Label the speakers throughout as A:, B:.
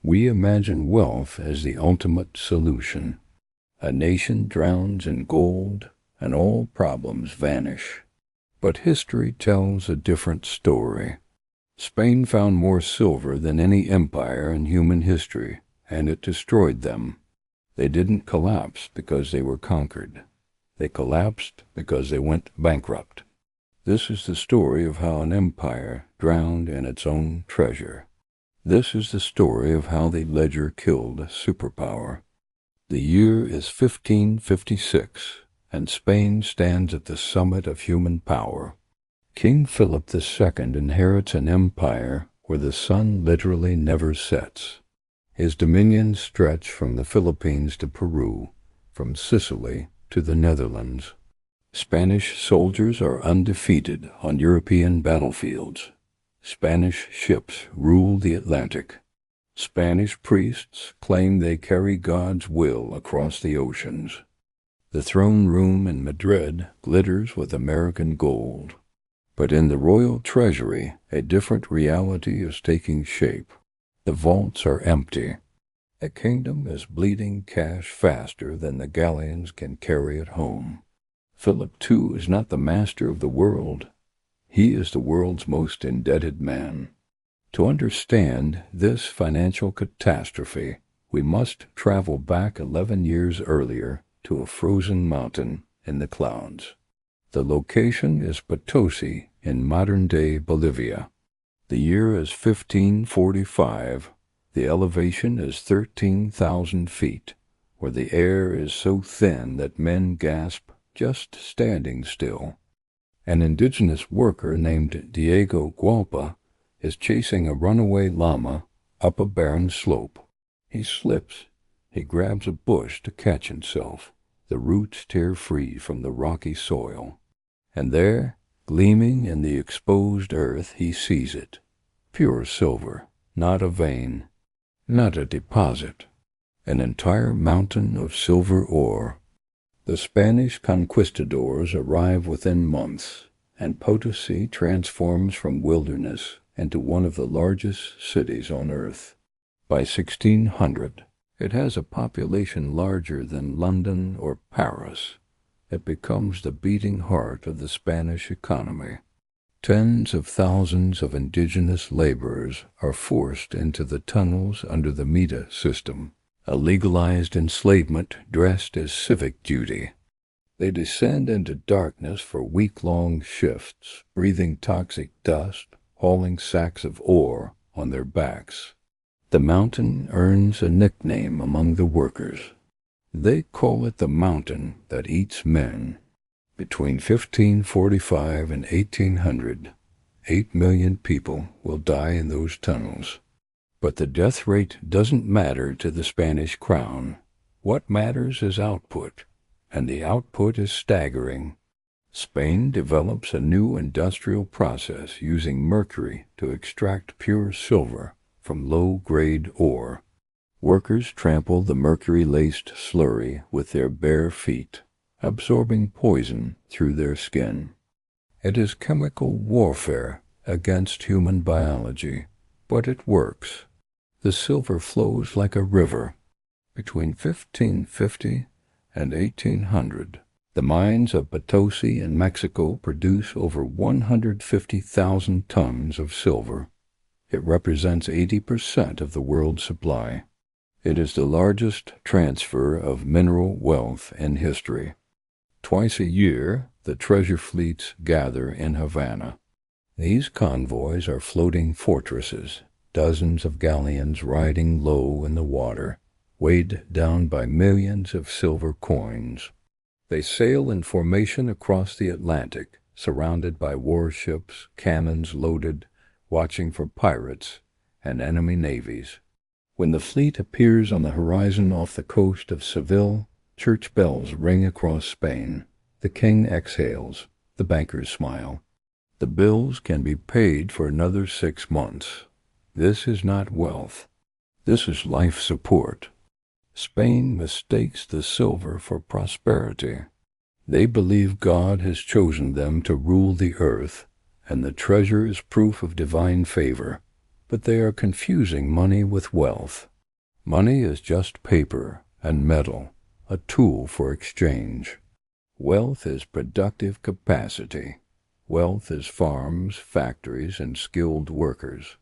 A: We imagine wealth as the ultimate solution. A nation drowns in gold, and all problems vanish. But history tells a different story. Spain found more silver than any empire in human history, and it destroyed them. They didn't collapse because they were conquered. They collapsed because they went bankrupt. This is the story of how an empire drowned in its own treasure. This is the story of how the ledger killed a superpower. The year is 1556, and Spain stands at the summit of human power. King Philip II inherits an empire where the sun literally never sets. His dominions stretch from the Philippines to Peru, from Sicily to the Netherlands. Spanish soldiers are undefeated on European battlefields. Spanish ships rule the Atlantic. Spanish priests claim they carry God's will across the oceans. The throne room in Madrid glitters with American gold. But in the royal treasury, a different reality is taking shape. The vaults are empty. A kingdom is bleeding cash faster than the galleons can carry it home. Philip II is not the master of the world. He is the world's most indebted man. To understand this financial catastrophe, we must travel back 11 years earlier to a frozen mountain in the clouds. The location is Potosí in modern-day Bolivia. The year is 1545. The elevation is 13,000 feet, where the air is so thin that men gasp just standing still. An indigenous worker named Diego Gualpa is chasing a runaway llama up a barren slope. He slips. He grabs a bush to catch himself. The roots tear free from the rocky soil. And there, gleaming in the exposed earth, he sees it. Pure silver, not a vein, not a deposit. An entire mountain of silver ore. The Spanish conquistadors arrive within months, and Potosí transforms from wilderness into one of the largest cities on earth. By 1600, it has a population larger than London or Paris. It becomes the beating heart of the Spanish economy. Tens of thousands of indigenous laborers are forced into the tunnels under the Mita system, a legalized enslavement dressed as civic duty. They descend into darkness for week-long shifts, breathing toxic dust, hauling sacks of ore on their backs. The mountain earns a nickname among the workers. They call it the mountain that eats men. Between 1545 and 1800, 8 million people will die in those tunnels. But the death rate doesn't matter to the Spanish crown. What matters is output, and the output is staggering. Spain develops a new industrial process using mercury to extract pure silver from low-grade ore. Workers trample the mercury-laced slurry with their bare feet, absorbing poison through their skin. It is chemical warfare against human biology, but it works. The silver flows like a river. Between 1550 and 1800, the mines of Potosí in Mexico produce over 150,000 tons of silver. It represents 80% of the world's supply. It is the largest transfer of mineral wealth in history. Twice a year, the treasure fleets gather in Havana. These convoys are floating fortresses, dozens of galleons riding low in the water, weighed down by millions of silver coins. They sail in formation across the Atlantic, surrounded by warships, cannons loaded, watching for pirates and enemy navies. When the fleet appears on the horizon off the coast of Seville, church bells ring across Spain. The king exhales. The bankers smile. The bills can be paid for another 6 months. This is not wealth. This is life support. Spain mistakes the silver for prosperity. They believe God has chosen them to rule the earth, and the treasure is proof of divine favor. But they are confusing money with wealth. Money is just paper and metal, a tool for exchange. Wealth is productive capacity. Wealth is farms, factories, and skilled workers.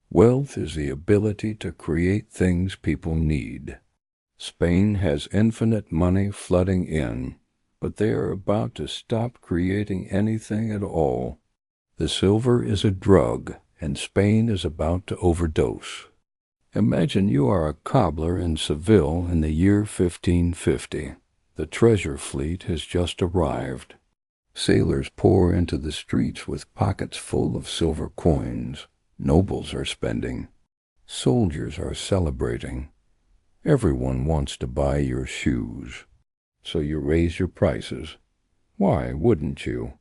A: Wealth is the ability to create things people need. Spain has infinite money flooding in, but they are about to stop creating anything at all. The silver is a drug, and Spain is about to overdose. Imagine you are a cobbler in Seville in the year 1550. The treasure fleet has just arrived. Sailors pour into the streets with pockets full of silver coins. Nobles are spending. Soldiers are celebrating. Everyone wants to buy your shoes. So you raise your prices. Why wouldn't you?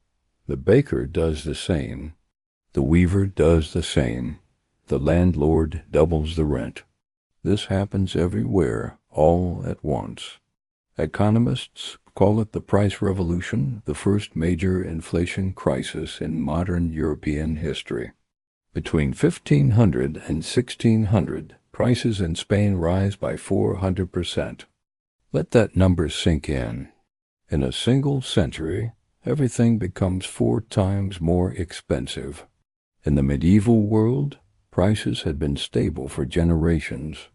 A: The baker does the same. The weaver does the same. The landlord doubles the rent. This happens everywhere, all at once. Economists call it the price revolution, the first major inflation crisis in modern European history. Between 1500 and 1600, prices in Spain rise by 400%. Let that number sink in. In a single century, everything becomes 4 times more expensive. In the medieval world, prices had been stable for generations.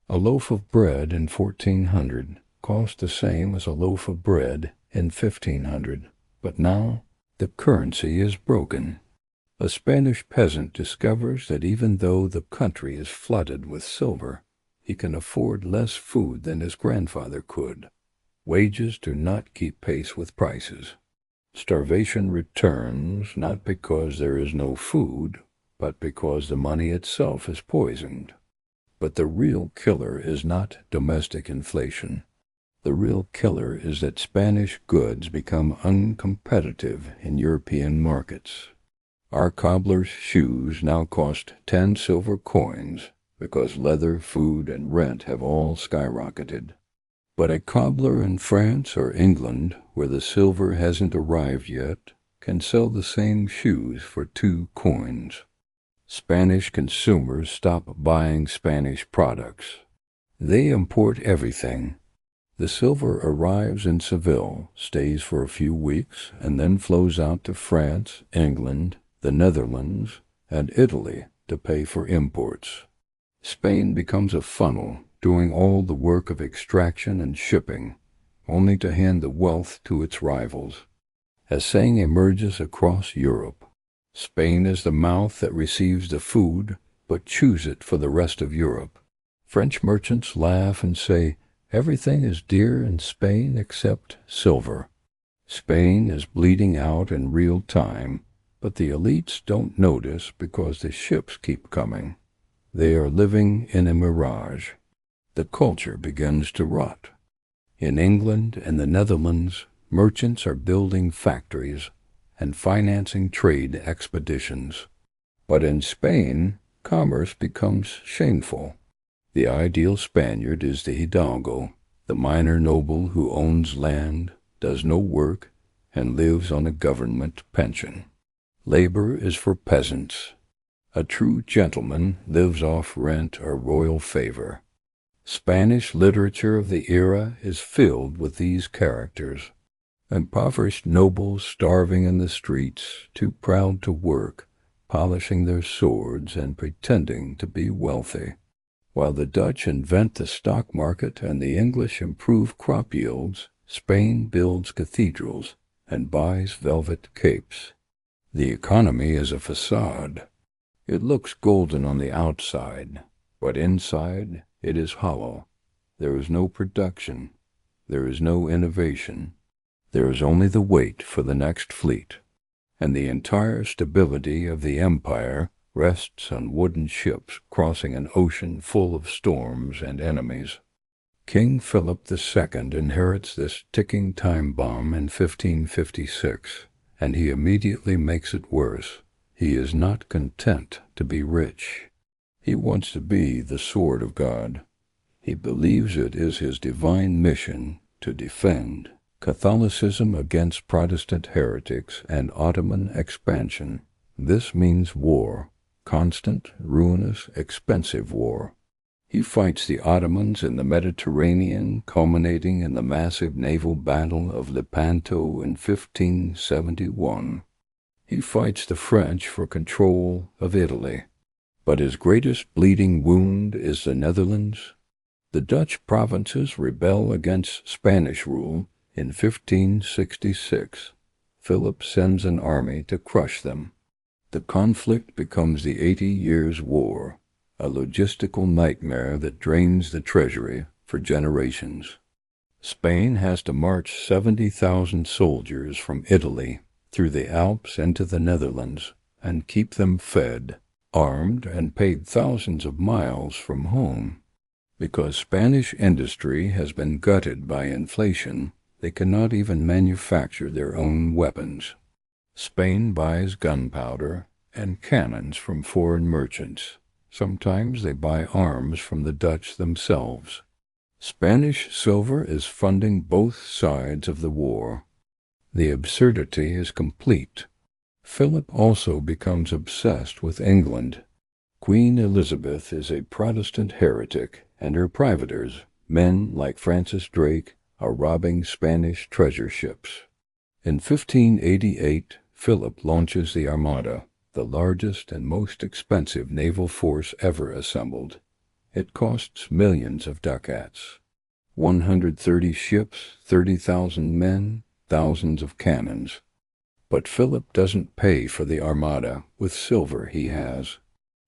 A: A loaf of bread in 1400 cost the same as a loaf of bread in 1500, but now the currency is broken. A Spanish peasant discovers that even though the country is flooded with silver, he can afford less food than his grandfather could. Wages do not keep pace with prices. Starvation returns not because there is no food, but because the money itself is poisoned. But the real killer is not domestic inflation. The real killer is that Spanish goods become uncompetitive in European markets. Our cobbler's shoes now cost 10 silver coins because leather, food, and rent have all skyrocketed. But a cobbler in France or England, where the silver hasn't arrived yet, can sell the same shoes for 2 coins. Spanish consumers stop buying Spanish products. They import everything. The silver arrives in Seville, stays for a few weeks, and then flows out to France, England, the Netherlands, and Italy to pay for imports. Spain becomes a funnel, doing all the work of extraction and shipping, only to hand the wealth to its rivals. As saying emerges across Europe, Spain is the mouth that receives the food, but chews it for the rest of Europe. French merchants laugh and say, everything is dear in Spain except silver. Spain is bleeding out in real time, but the elites don't notice because the ships keep coming. They are living in a mirage. The culture begins to rot. In England and the Netherlands, merchants are building factories and financing trade expeditions. But in Spain, commerce becomes shameful. The ideal Spaniard is the hidalgo, the minor noble who owns land, does no work, and lives on a government pension. Labor is for peasants. A true gentleman lives off rent or royal favor. Spanish literature of the era is filled with these characters. Impoverished nobles starving in the streets, too proud to work, polishing their swords and pretending to be wealthy. While the Dutch invent the stock market and the English improve crop yields, Spain builds cathedrals and buys velvet capes. The economy is a facade. It looks golden on the outside, but inside it is hollow. There is no production. There is no innovation. There is only the wait for the next fleet. And the entire stability of the empire rests on wooden ships crossing an ocean full of storms and enemies. King Philip II inherits this ticking time bomb in 1556, and he immediately makes it worse. He is not content to be rich. He wants to be the sword of God. He believes it is his divine mission to defend Catholicism against Protestant heretics and Ottoman expansion. This means war, constant, ruinous, expensive war. He fights the Ottomans in the Mediterranean, culminating in the massive naval battle of Lepanto in 1571. He fights the French for control of Italy. But his greatest bleeding wound is the Netherlands. The Dutch provinces rebel against Spanish rule in 1566. Philip sends an army to crush them. The conflict becomes the 80 Years' War, a logistical nightmare that drains the treasury for generations. Spain has to march 70,000 soldiers from Italy through the Alps into the Netherlands and keep them fed, armed, and paid thousands of miles from home. Because Spanish industry has been gutted by inflation, they cannot even manufacture their own weapons. Spain buys gunpowder and cannons from foreign merchants. Sometimes they buy arms from the Dutch themselves. Spanish silver is funding both sides of the war. The absurdity is complete. Philip also becomes obsessed with England. Queen Elizabeth is a Protestant heretic, and her privaters, men like Francis Drake, are robbing Spanish treasure ships. In 1588, Philip launches the Armada, the largest and most expensive naval force ever assembled. It costs millions of ducats. 130 ships, 30,000 men, thousands of cannons. But Philip doesn't pay for the Armada with silver he has.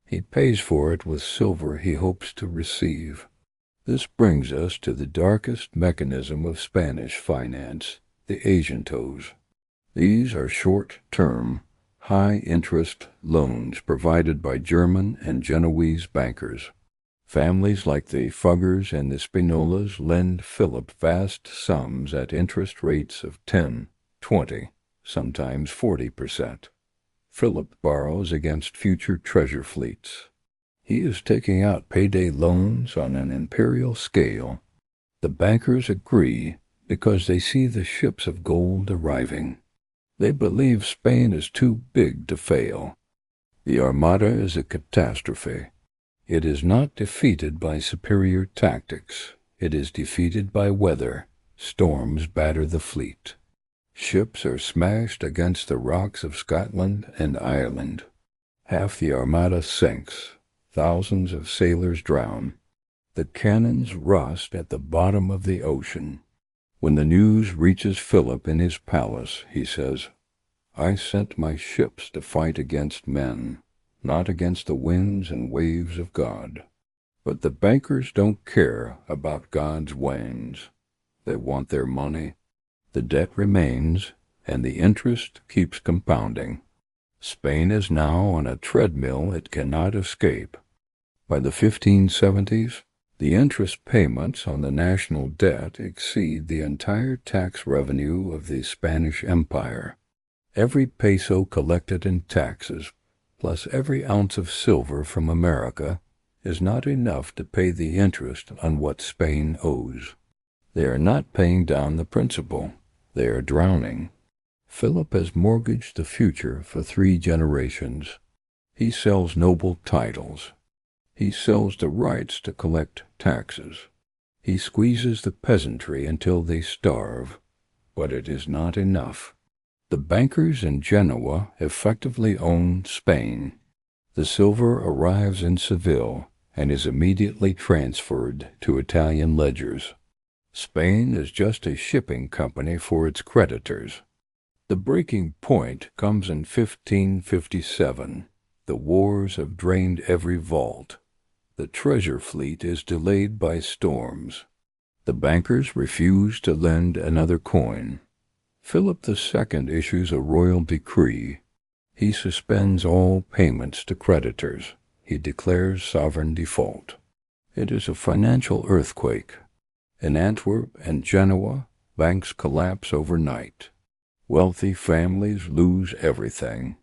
A: He pays for it with silver he hopes to receive. This brings us to the darkest mechanism of Spanish finance, the agentos. These are short-term, high-interest loans provided by German and Genoese bankers. Families like the Fuggers and the Spinolas lend Philip vast sums at interest rates of 10, 20, sometimes 40%. Philip borrows against future treasure fleets. He is taking out payday loans on an imperial scale. The bankers agree because they see the ships of gold arriving. They believe Spain is too big to fail. The Armada is a catastrophe. It is not defeated by superior tactics. It is defeated by weather. Storms batter the fleet. Ships are smashed against the rocks of Scotland and Ireland. Half the Armada sinks. Thousands of sailors drown. The cannons rust at the bottom of the ocean. When the news reaches Philip in his palace, he says, "I sent my ships to fight against men, not against the winds and waves of God." But the bankers don't care about God's winds. They want their money. The debt remains, and the interest keeps compounding. Spain is now on a treadmill it cannot escape. By the 1570s, the interest payments on the national debt exceed the entire tax revenue of the Spanish Empire. Every peso collected in taxes, plus every ounce of silver from America, is not enough to pay the interest on what Spain owes. They are not paying down the principal. They are drowning. Philip has mortgaged the future for 3 generations. He sells noble titles. He sells the rights to collect taxes. He squeezes the peasantry until they starve. But it is not enough. The bankers in Genoa effectively own Spain. The silver arrives in Seville and is immediately transferred to Italian ledgers. Spain is just a shipping company for its creditors. The breaking point comes in 1557. The wars have drained every vault. The treasure fleet is delayed by storms. The bankers refuse to lend another coin. Philip II issues a royal decree. He suspends all payments to creditors. He declares sovereign default. It is a financial earthquake. In Antwerp and Genoa, banks collapse overnight. Wealthy families lose everything.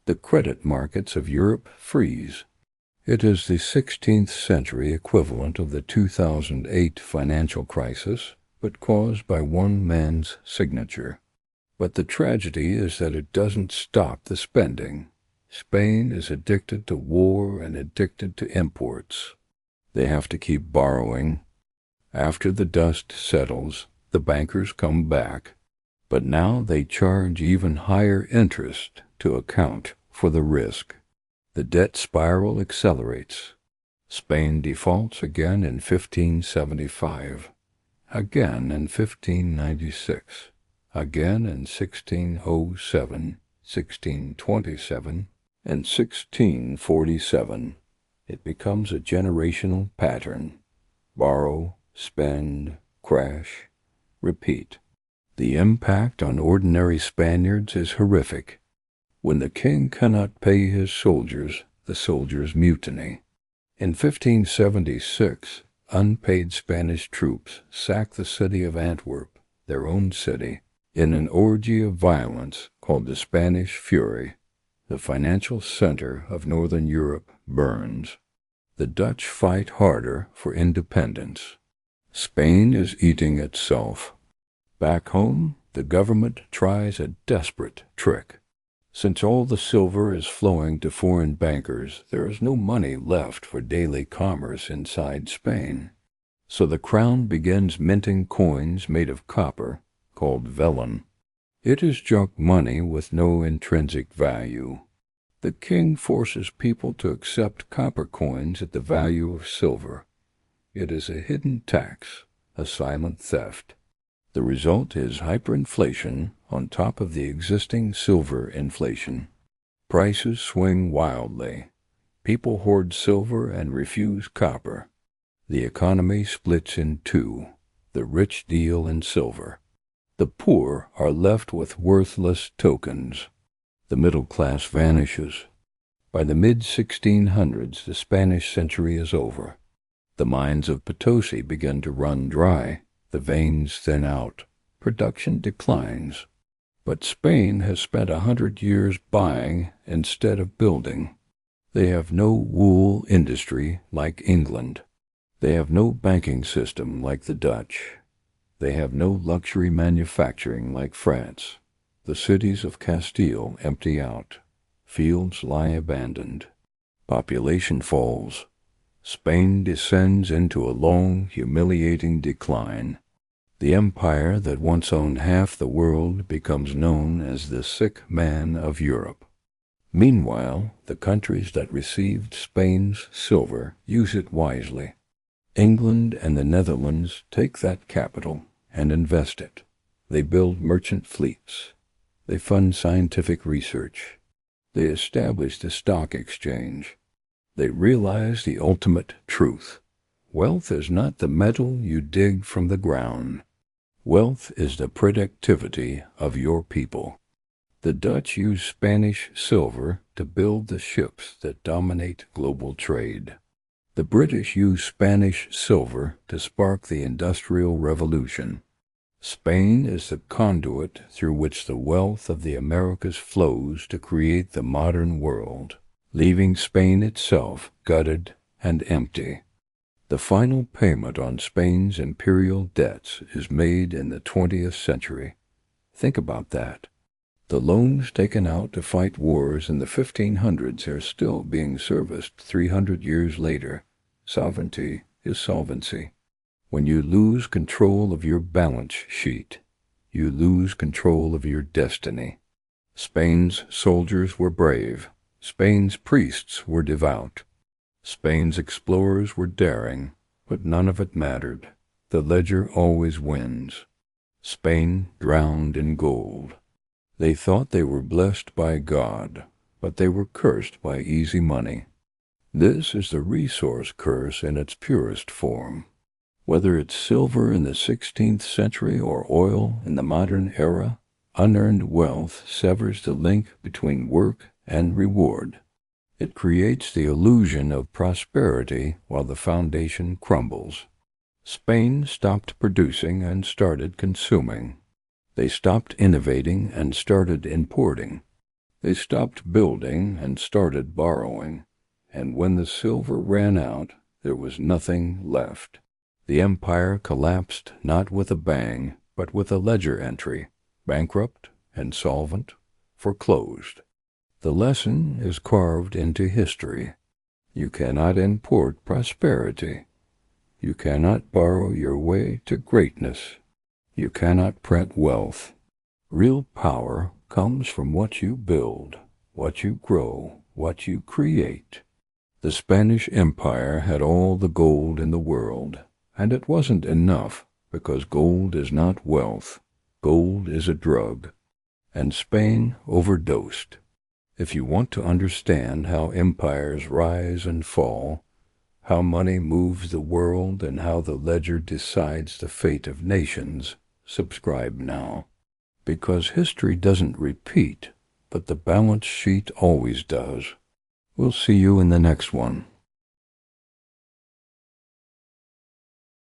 A: The credit markets of Europe freeze. It is the 16th century equivalent of the 2008 financial crisis, but caused by one man's signature. But the tragedy is that it doesn't stop the spending. Spain is addicted to war and addicted to imports. They have to keep borrowing. After the dust settles, the bankers come back, but now they charge even higher interest to account for the risk. The debt spiral accelerates. Spain defaults again in 1575, again in 1596, again in 1607, 1627, and 1647. It becomes a generational pattern. Borrow, spend, crash, repeat. The impact on ordinary Spaniards is horrific. When the king cannot pay his soldiers, the soldiers mutiny. In 1576, unpaid Spanish troops sacked the city of Antwerp, their own city, in an orgy of violence called the Spanish Fury. The financial center of Northern Europe burns. The Dutch fight harder for independence. Spain is eating itself. Back home, the government tries a desperate trick. Since all the silver is flowing to foreign bankers, there is no money left for daily commerce inside Spain. So the crown begins minting coins made of copper, called vellon. It is junk money with no intrinsic value. The king forces people to accept copper coins at the value of silver. It is a hidden tax, a silent theft. The result is hyperinflation on top of the existing silver inflation. Prices swing wildly. People hoard silver and refuse copper. The economy splits in two. The rich deal in silver. The poor are left with worthless tokens. The middle class vanishes. By the mid-1600s, the Spanish century is over. The mines of Potosí begin to run dry. The veins thin out. Production declines. But Spain has spent 100 years buying instead of building. They have no wool industry like England. They have no banking system like the Dutch. They have no luxury manufacturing like France. The cities of Castile empty out. Fields lie abandoned. Population falls. Spain descends into a long, humiliating decline. The empire that once owned half the world becomes known as the sick man of Europe. Meanwhile, the countries that received Spain's silver use it wisely. England and the Netherlands take that capital and invest it. They build merchant fleets. They fund scientific research. They establish the stock exchange. They realize the ultimate truth. Wealth is not the metal you dig from the ground. Wealth is the productivity of your people. The Dutch use Spanish silver to build the ships that dominate global trade. The British use Spanish silver to spark the Industrial Revolution. Spain is the conduit through which the wealth of the Americas flows to create the modern world, leaving Spain itself gutted and empty. The final payment on Spain's imperial debts is made in the 20th century. Think about that. The loans taken out to fight wars in the 1500s are still being serviced 300 years later. Sovereignty is solvency. When you lose control of your balance sheet, you lose control of your destiny. Spain's soldiers were brave. Spain's priests were devout. Spain's explorers were daring, but none of it mattered. The ledger always wins. Spain drowned in gold. They thought they were blessed by God, but they were cursed by easy money. This is the resource curse in its purest form. Whether it's silver in the 16th century or oil in the modern era, unearned wealth severs the link between work and reward. It creates the illusion of prosperity while the foundation crumbles. Spain stopped producing and started consuming. They stopped innovating and started importing. They stopped building and started borrowing. And when the silver ran out, there was nothing left. The empire collapsed not with a bang, but with a ledger entry, bankrupt, insolvent, foreclosed. The lesson is carved into history. You cannot import prosperity. You cannot borrow your way to greatness. You cannot print wealth. Real power comes from what you build, what you grow, what you create. The Spanish Empire had all the gold in the world, and it wasn't enough, because gold is not wealth. Gold is a drug. And Spain overdosed. If you want to understand how empires rise and fall, how money moves the world, and how the ledger decides the fate of nations, subscribe now. Because history doesn't repeat, but the balance sheet always does. We'll see you in the next one.